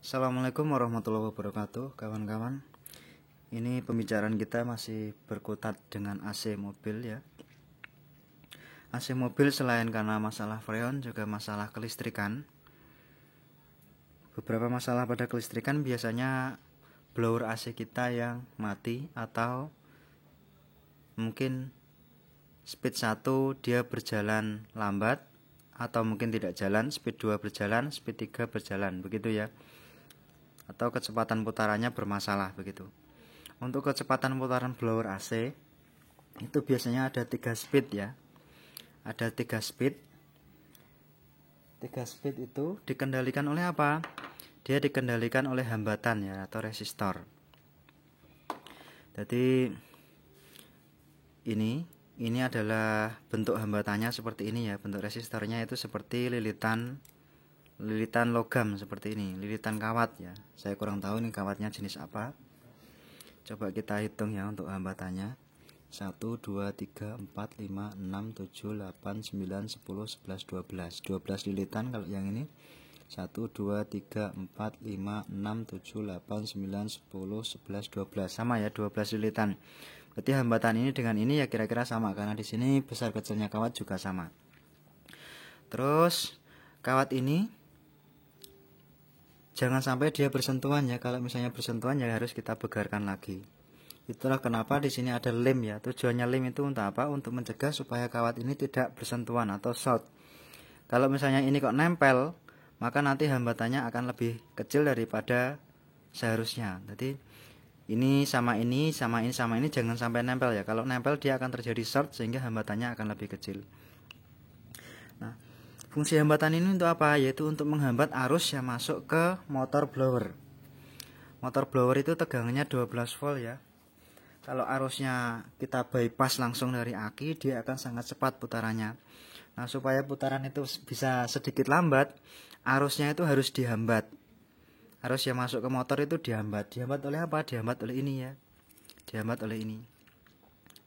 Assalamualaikum warahmatullahi wabarakatuh, kawan-kawan. Ini pembicaraan kita masih berkutat dengan AC mobil ya. AC mobil selain karena masalah freon juga masalah kelistrikan. Beberapa masalah pada kelistrikan biasanya blower AC kita yang mati, atau mungkin speed 1 dia berjalan lambat, atau mungkin tidak jalan, speed 2 berjalan, speed 3 berjalan, begitu ya. Atau kecepatan putarannya bermasalah begitu. Untuk kecepatan putaran blower AC itu biasanya ada 3 speed ya. Ada 3 speed. 3 speed itu dikendalikan oleh apa? Dia dikendalikan oleh hambatan ya, atau resistor. Jadi ini adalah bentuk hambatannya seperti ini ya. Bentuk resistornya itu seperti lilitan logam seperti ini, lilitan kawat ya. Saya kurang tahu ini kawatnya jenis apa. Coba kita hitung ya untuk hambatannya. 1, 2, 3, 4, 5, 6, 7, 8, 9, 10, 11, 12 12 lilitan kalau yang ini. 1, 2, 3, 4, 5, 6, 7, 8, 9, 10, 11, 12. Sama ya, 12 lilitan. Berarti hambatan ini dengan ini ya kira-kira sama, karena di sini besar kecilnya kawat juga sama. Terus kawat ini jangan sampai dia bersentuhan ya. Kalau misalnya bersentuhan ya harus kita begarkan lagi. Itulah kenapa di sini ada lem ya. Tujuannya lem itu untuk apa? Untuk mencegah supaya kawat ini tidak bersentuhan atau short. Kalau misalnya ini kok nempel, maka nanti hambatannya akan lebih kecil daripada seharusnya. Jadi ini sama ini sama ini sama ini jangan sampai nempel ya. Kalau nempel dia akan terjadi short sehingga hambatannya akan lebih kecil. Nah, fungsi hambatan ini untuk apa? Yaitu untuk menghambat arus yang masuk ke motor blower. Motor blower itu tegangannya 12 volt ya. Kalau arusnya kita bypass langsung dari aki, dia akan sangat cepat putarannya. Nah, supaya putaran itu bisa sedikit lambat, arusnya itu harus dihambat. Arus yang masuk ke motor itu dihambat. Dihambat oleh apa? Dihambat oleh ini ya. Dihambat oleh ini.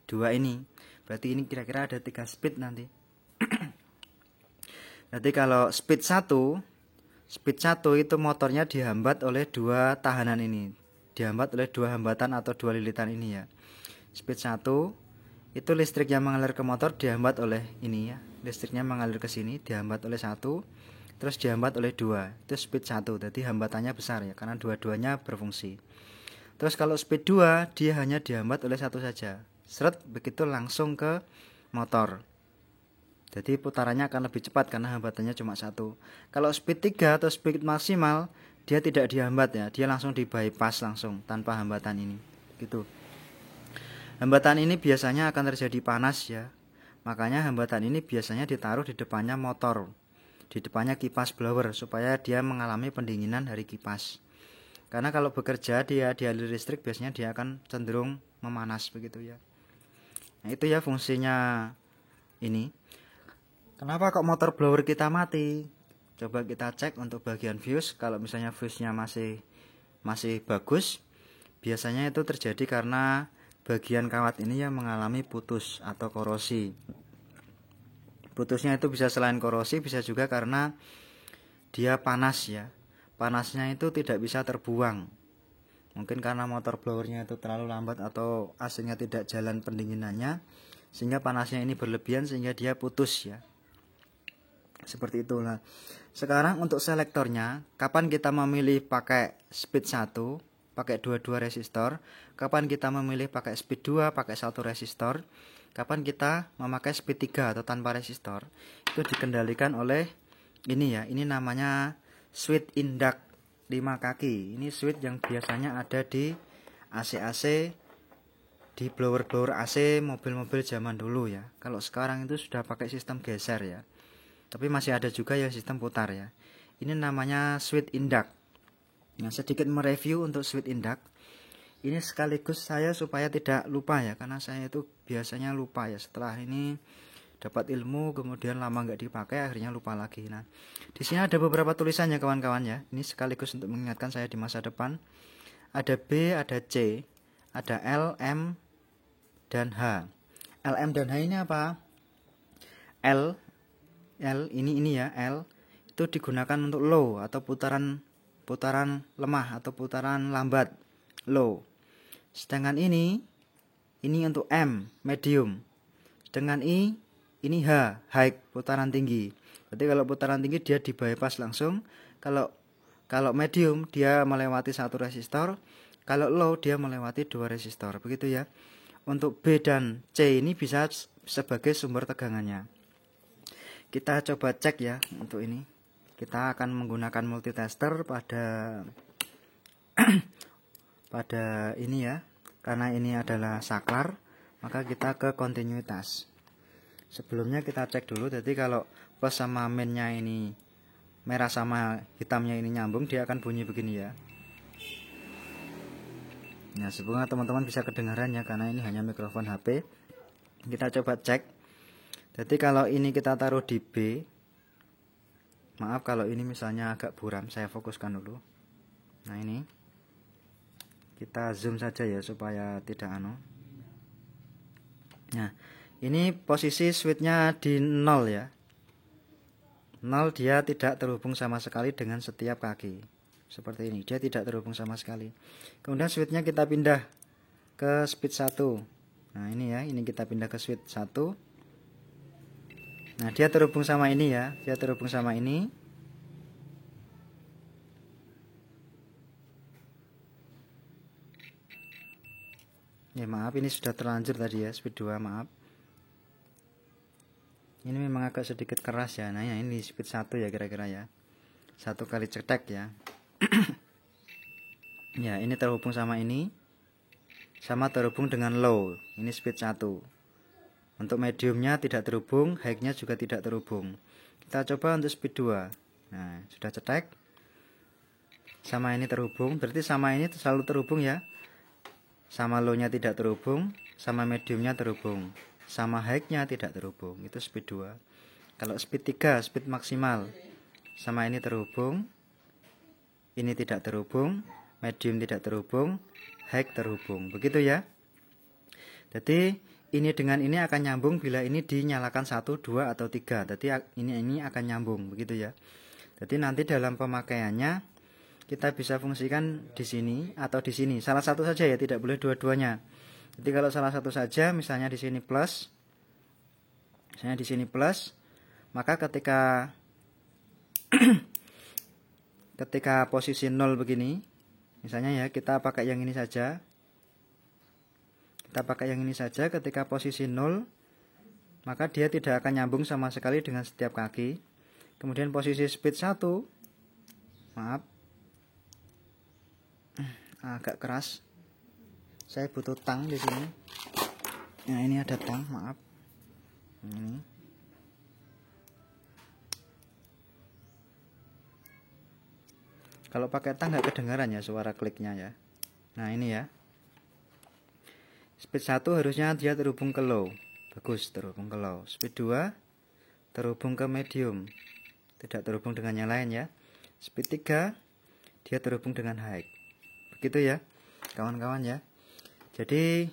2 ini. Berarti ini kira-kira ada 3 speed nanti. Jadi kalau speed 1 itu motornya dihambat oleh 2 tahanan ini. Dihambat oleh 2 hambatan atau 2 lilitan ini ya. Speed 1 itu listrik yang mengalir ke motor dihambat oleh ini ya. Listriknya mengalir ke sini dihambat oleh 1, terus dihambat oleh 2. Itu speed 1. Jadi hambatannya besar ya, karena dua-duanya berfungsi. Terus kalau speed 2 dia hanya dihambat oleh 1 saja. Seret begitu langsung ke motor. Jadi putarannya akan lebih cepat karena hambatannya cuma 1. Kalau speed 3 atau speed maksimal, dia tidak dihambat ya, dia langsung di bypass langsung tanpa hambatan ini. Gitu. Hambatan ini biasanya akan terjadi panas ya. Makanya hambatan ini biasanya ditaruh di depannya motor, di depannya kipas blower, supaya dia mengalami pendinginan dari kipas. Karena kalau bekerja dia dialiri listrik biasanya dia akan cenderung memanas begitu ya. Nah, itu ya fungsinya ini. Kenapa kok motor blower kita mati? Coba kita cek untuk bagian fuse. Kalau misalnya fuse-nya masih bagus, biasanya itu terjadi karena bagian kawat ini yang mengalami putus atau korosi. Putusnya itu bisa selain korosi, bisa juga karena dia panas ya. Panasnya itu tidak bisa terbuang. Mungkin karena motor blowernya itu terlalu lambat atau AC-nya tidak jalan pendinginannya, sehingga panasnya ini berlebihan sehingga dia putus ya. Seperti itulah. Sekarang untuk selektornya, kapan kita memilih pakai speed 1, pakai 22 resistor, kapan kita memilih pakai speed 2, pakai 1 resistor, kapan kita memakai speed 3 atau tanpa resistor, itu dikendalikan oleh ini ya. Ini namanya switch induct 5 kaki. Ini switch yang biasanya ada di AC-AC, di blower-blower AC mobil-mobil zaman dulu ya. Kalau sekarang itu sudah pakai sistem geser ya. Tapi masih ada juga yang sistem putar ya. Ini namanya switch induct. Nah, sedikit mereview untuk switch induct. Ini sekaligus saya supaya tidak lupa ya, karena saya itu biasanya lupa ya. Setelah ini dapat ilmu kemudian lama nggak dipakai akhirnya lupa lagi. Nah, di sini ada beberapa tulisannya kawan-kawan ya. Ini sekaligus untuk mengingatkan saya di masa depan. Ada B, ada C, ada L, M, dan H. L, M, dan H ini apa? L ini ya, L itu digunakan untuk low atau putaran putaran lemah atau putaran lambat, low. Sedangkan ini untuk M, medium. Sedangkan ini H, high, putaran tinggi. Berarti kalau putaran tinggi dia di bypass langsung. Kalau medium dia melewati satu resistor. Kalau low dia melewati dua resistor. Begitu ya. Untuk B dan C ini bisa sebagai sumber tegangannya. Kita coba cek ya untuk ini. Kita akan menggunakan multitester pada ini ya. Karena ini adalah saklar, maka kita ke kontinuitas. Sebelumnya kita cek dulu. Jadi kalau plus sama minnya ini merah sama hitamnya ini nyambung, dia akan bunyi begini ya. Nah, semoga teman-teman bisa kedengaran ya, karena ini hanya mikrofon HP. Kita coba cek. Jadi kalau ini kita taruh di B, maaf kalau ini misalnya agak buram, saya fokuskan dulu. Nah ini kita zoom saja ya supaya tidak anu. Nah ini posisi switchnya di 0 ya. 0 dia tidak terhubung sama sekali dengan setiap kaki. Seperti ini, dia tidak terhubung sama sekali. Kemudian switchnya kita pindah ke speed 1. Nah ini ya, ini kita pindah ke speed 1. Nah dia terhubung sama ini ya, dia terhubung sama ini. Ya maaf, ini sudah terlanjur tadi ya, speed 2, maaf. Ini memang agak sedikit keras ya. Nah ya, ini speed 1 ya kira-kira ya. 1 kali cetek ya. Ya ini terhubung sama ini. Sama terhubung dengan low. Ini speed 1. Untuk mediumnya tidak terhubung, high-nya juga tidak terhubung. Kita coba untuk speed 2. Nah, sudah cetek. Sama ini terhubung, berarti sama ini selalu terhubung ya. Sama low-nya tidak terhubung, sama mediumnya terhubung. Sama high-nya tidak terhubung. Itu speed 2. Kalau speed 3, speed maksimal. Sama ini terhubung. Ini tidak terhubung, medium tidak terhubung, high terhubung. Begitu ya. Jadi ini dengan ini akan nyambung bila ini dinyalakan 1, 2 atau 3. Jadi ini akan nyambung begitu ya. Jadi nanti dalam pemakaiannya kita bisa fungsikan di sini atau di sini. Salah satu saja ya, tidak boleh dua-duanya. Jadi kalau salah satu saja, misalnya di sini plus. Misalnya di sini plus, maka ketika ketika posisi 0 begini, misalnya ya, kita pakai yang ini saja. Kita pakai yang ini saja, ketika posisi 0 maka dia tidak akan nyambung sama sekali dengan setiap kaki. Kemudian posisi speed 1, maaf, agak keras, saya butuh tang di sini. Nah ini ada tang, maaf. Ini. Kalau pakai tang nggak kedengaran ya suara kliknya ya. Nah ini ya. Speed 1 harusnya dia terhubung ke low. Bagus, terhubung ke low. Speed 2 terhubung ke medium. Tidak terhubung dengan yang lain ya. Speed 3 dia terhubung dengan high. Begitu ya kawan-kawan ya. Jadi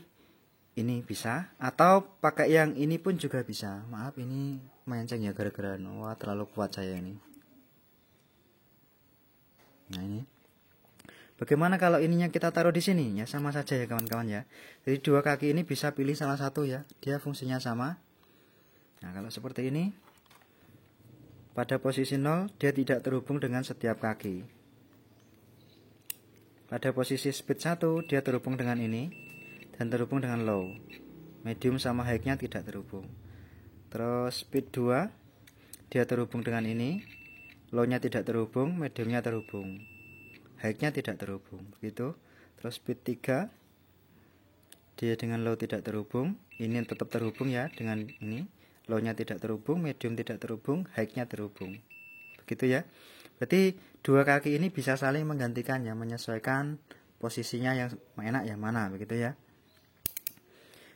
ini bisa, atau pakai yang ini pun juga bisa. Maaf ini menceng ya gara-gara wah terlalu kuat saya ini. Nah ini. Bagaimana kalau ininya kita taruh di sini? Ya sama saja ya kawan-kawan ya. Jadi dua kaki ini bisa pilih salah satu ya. Dia fungsinya sama. Nah kalau seperti ini, pada posisi 0 dia tidak terhubung dengan setiap kaki. Pada posisi speed 1 dia terhubung dengan ini dan terhubung dengan low. Medium sama high-nya tidak terhubung. Terus speed 2 dia terhubung dengan ini, low-nya tidak terhubung, mediumnya terhubung, high-nya tidak terhubung. Begitu. Terus speed 3 dia dengan low tidak terhubung, ini tetap terhubung ya dengan ini, low-nya tidak terhubung, medium tidak terhubung, high-nya terhubung. Begitu ya. Berarti dua kaki ini bisa saling menggantikan ya, menyesuaikan posisinya yang enak yang mana begitu ya.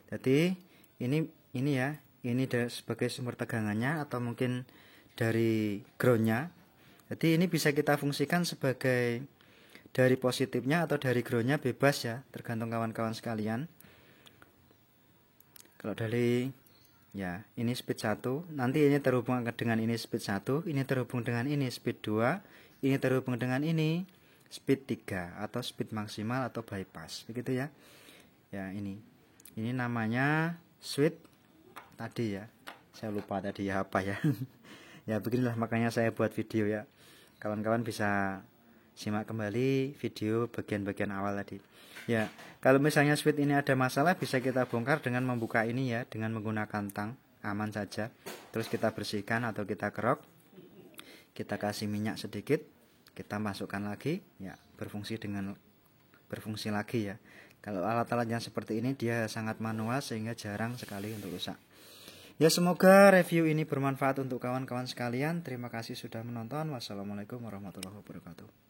Jadi ini ya, ini sebagai sumber tegangannya atau mungkin dari groundnya. Jadi ini bisa kita fungsikan sebagai dari positifnya atau dari groundnya, bebas ya, tergantung kawan-kawan sekalian. Kalau dari ya ini speed 1, nanti ini terhubung dengan ini speed 1, ini terhubung dengan ini speed 2, ini terhubung dengan ini speed 3 atau speed maksimal atau bypass begitu ya. Ya ini namanya switch tadi ya, saya lupa tadi ya apa ya. Ya beginilah makanya saya buat video ya, kawan-kawan bisa simak kembali video bagian-bagian awal tadi ya. Kalau misalnya switch ini ada masalah bisa kita bongkar dengan membuka ini ya, dengan menggunakan tang, aman saja. Terus kita bersihkan atau kita kerok, kita kasih minyak sedikit, kita masukkan lagi ya, berfungsi lagi ya. Kalau alat-alat yang seperti ini dia sangat manual sehingga jarang sekali untuk rusak. Ya semoga review ini bermanfaat untuk kawan-kawan sekalian. Terima kasih sudah menonton. Wassalamualaikum warahmatullahi wabarakatuh.